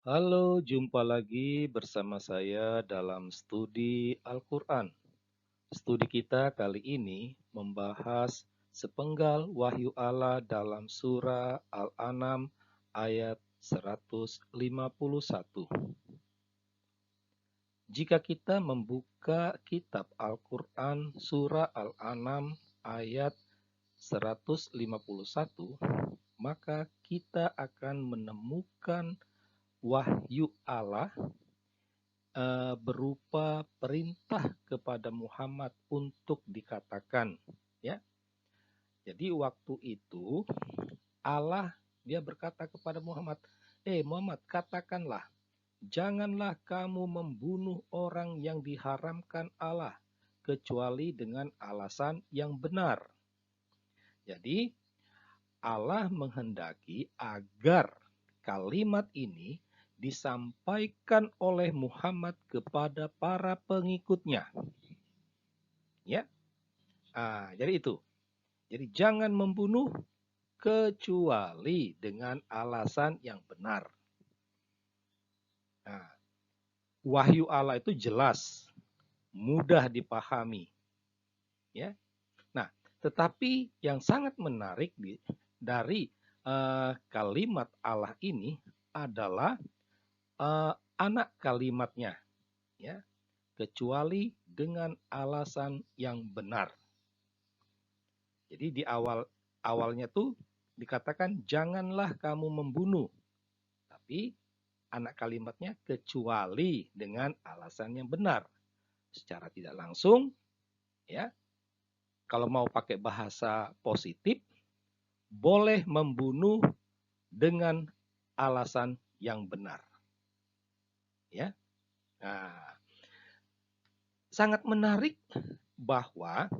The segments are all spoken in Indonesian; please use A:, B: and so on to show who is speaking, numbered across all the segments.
A: Halo, jumpa lagi bersama saya dalam studi Al-Quran. Studi kita kali ini membahas sepenggal wahyu Allah dalam surah Al-An'am ayat 151. Jika kita membuka kitab Al-Quran surah Al-An'am ayat 151, maka kita akan menemukan wahyu Allah berupa perintah kepada Muhammad untuk dikatakan, ya. Jadi waktu itu Allah dia berkata kepada Muhammad, Muhammad, katakanlah, janganlah kamu membunuh orang yang diharamkan Allah kecuali dengan alasan yang benar. Jadi Allah menghendaki agar kalimat ini disampaikan oleh Muhammad kepada para pengikutnya. Ya, jadi itu. Jadi jangan membunuh kecuali dengan alasan yang benar. Nah, wahyu Allah itu jelas, mudah dipahami. Ya, nah, tetapi yang sangat menarik dari kalimat Allah ini adalah anak kalimatnya, ya, kecuali dengan alasan yang benar. Jadi di awalnya tuh dikatakan janganlah kamu membunuh, tapi anak kalimatnya kecuali dengan alasan yang benar. Secara tidak langsung, ya, kalau mau pakai bahasa positif, boleh membunuh dengan alasan yang benar. Ya, nah, sangat menarik bahwa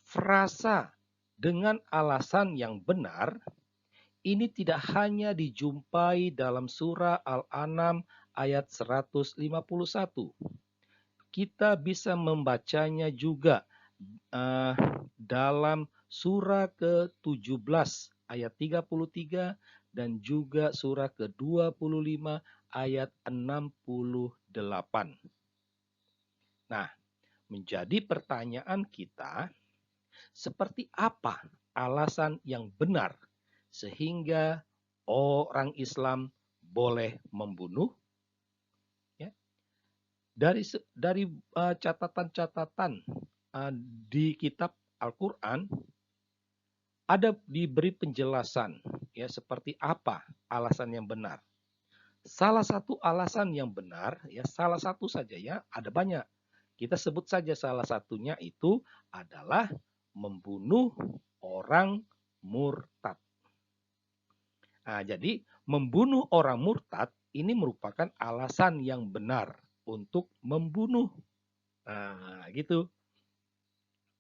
A: frasa dengan alasan yang benar ini tidak hanya dijumpai dalam surah Al-An'am ayat 151. Kita bisa membacanya juga dalam surah ke-17 ayat 33 dan juga surah ke-25 ayat 68. Nah, menjadi pertanyaan kita, seperti apa alasan yang benar sehingga orang Islam boleh membunuh? Ya. Dari catatan-catatan di kitab Al-Quran ada diberi penjelasan, ya, seperti apa alasan yang benar. Salah satu alasan yang benar, ya, salah satu saja, ya, ada banyak. Kita sebut saja salah satunya itu adalah membunuh orang murtad. Nah, jadi membunuh orang murtad ini merupakan alasan yang benar untuk membunuh. Nah, gitu,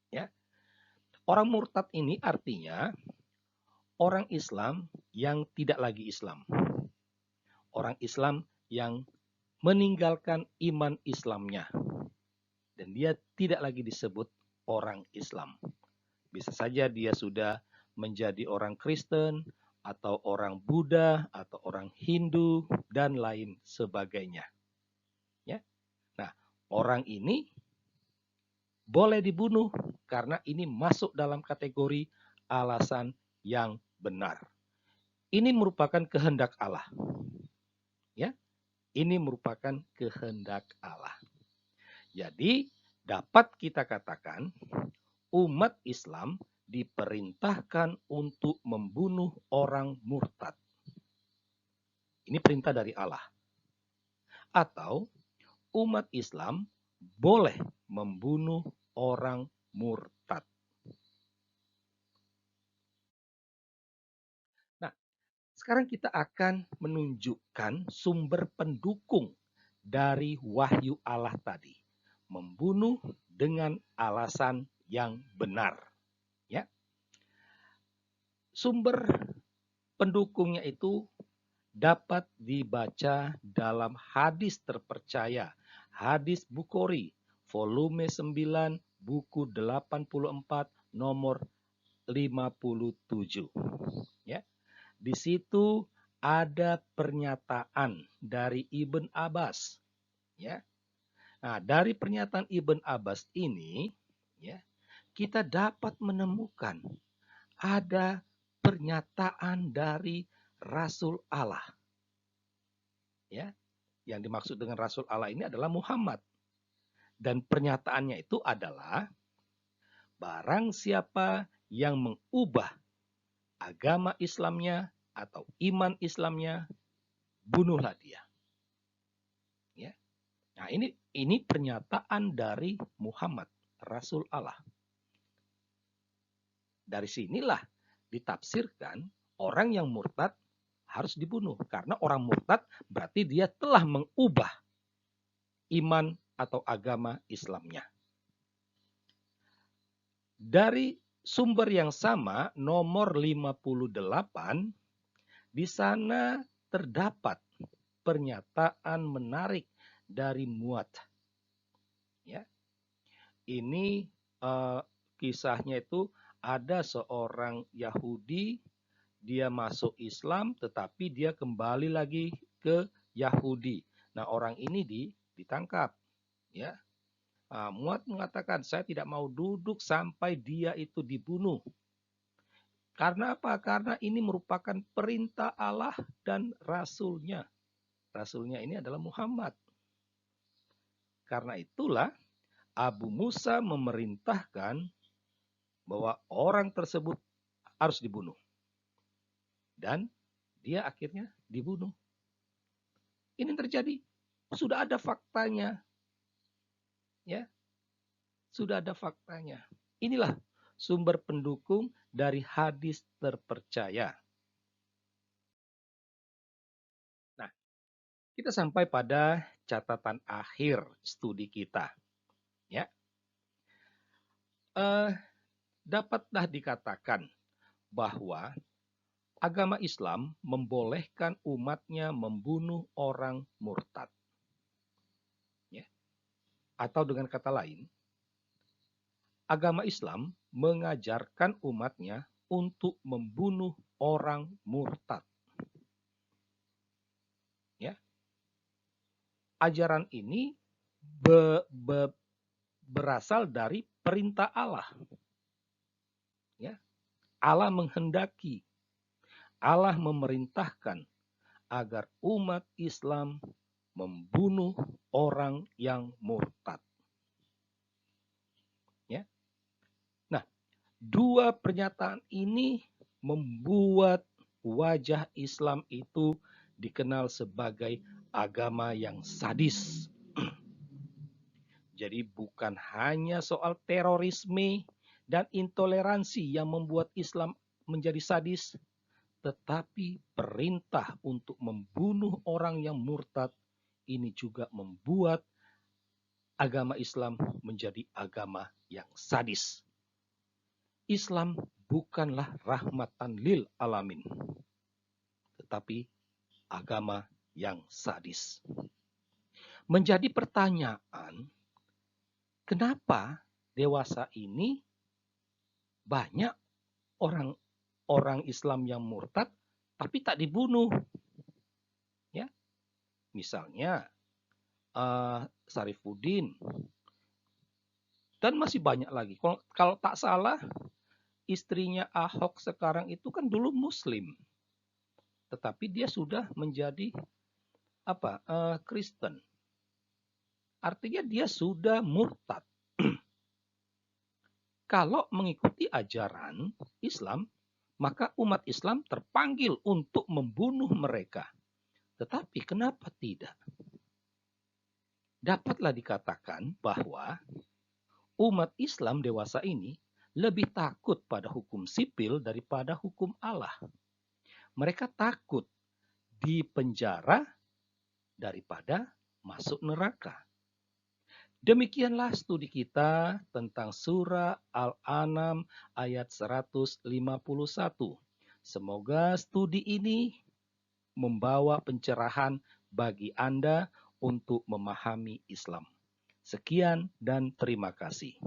A: ya. Orang murtad ini artinya orang Islam yang tidak lagi Islam. Orang Islam yang meninggalkan iman Islamnya. Dan dia tidak lagi disebut orang Islam. Bisa saja dia sudah menjadi orang Kristen, atau orang Buddha, atau orang Hindu, dan lain sebagainya. Ya. Nah, orang ini boleh dibunuh karena ini masuk dalam kategori alasan yang benar. Ini merupakan kehendak Allah. Ya, ini merupakan kehendak Allah. Jadi dapat kita katakan umat Islam diperintahkan untuk membunuh orang murtad. Ini perintah dari Allah. Atau umat Islam boleh membunuh orang murtad. Nah, sekarang kita akan menunjukkan sumber pendukung dari wahyu Allah tadi. Membunuh dengan alasan yang benar. Ya. Sumber pendukungnya itu dapat dibaca dalam hadis terpercaya, hadis Bukhari, volume 9, buku 84, nomor 57. Ya. Di situ ada pernyataan dari Ibn Abbas, ya. Nah, dari pernyataan Ibn Abbas ini, ya, kita dapat menemukan ada pernyataan dari Rasul Allah, ya. Yang dimaksud dengan Rasul Allah ini adalah Muhammad. Dan pernyataannya itu adalah barang siapa yang mengubah agama Islamnya atau iman Islamnya, bunuhlah dia. Ya. Nah, ini pernyataan dari Muhammad, Rasul Allah. Dari sinilah ditafsirkan orang yang murtad harus dibunuh. Karena orang murtad berarti dia telah mengubah iman atau agama Islamnya. Dari sumber yang sama, nomor 58, di sana terdapat pernyataan menarik dari Muat. Ya. Ini kisahnya itu ada seorang Yahudi, dia masuk Islam tetapi dia kembali lagi ke Yahudi. Nah, orang ini ditangkap, ya. Muat mengatakan, saya tidak mau duduk sampai dia itu dibunuh. Karena apa? Karena ini merupakan perintah Allah dan Rasulnya. Rasulnya ini adalah Muhammad. Karena itulah Abu Musa memerintahkan bahwa orang tersebut harus dibunuh. Dan dia akhirnya dibunuh. Ini terjadi. Sudah ada faktanya. Ya, sudah ada faktanya. Inilah sumber pendukung dari hadis terpercaya. Nah, kita sampai pada catatan akhir studi kita. Ya, dapatlah dikatakan bahwa agama Islam membolehkan umatnya membunuh orang murtad. Ya. Atau dengan kata lain, agama Islam mengajarkan umatnya untuk membunuh orang murtad. Ya. Ajaran ini berasal dari perintah Allah. Ya. Allah menghendaki, Allah memerintahkan agar umat Islam membunuh orang yang murtad. Ya. Nah, dua pernyataan ini membuat wajah Islam itu dikenal sebagai agama yang sadis. Jadi bukan hanya soal terorisme dan intoleransi yang membuat Islam menjadi sadis, tetapi perintah untuk membunuh orang yang murtad ini juga membuat agama Islam menjadi agama yang sadis. Islam bukanlah rahmatan lil alamin, tetapi agama yang sadis. Menjadi pertanyaan, kenapa dewasa ini banyak orang Islam yang murtad tapi tak dibunuh? Ya, misalnya Sarifuddin dan masih banyak lagi. Kalau tak salah, istrinya Ahok sekarang itu kan dulu Muslim, tetapi dia sudah menjadi Kristen. Artinya dia sudah murtad. Kalau mengikuti ajaran Islam, maka umat Islam terpanggil untuk membunuh mereka. Tetapi kenapa tidak? Dapatlah dikatakan bahwa umat Islam dewasa ini lebih takut pada hukum sipil daripada hukum Allah. Mereka takut dipenjara daripada masuk neraka. Demikianlah studi kita tentang surah Al-An'am ayat 151. Semoga studi ini membawa pencerahan bagi Anda untuk memahami Islam. Sekian dan terima kasih.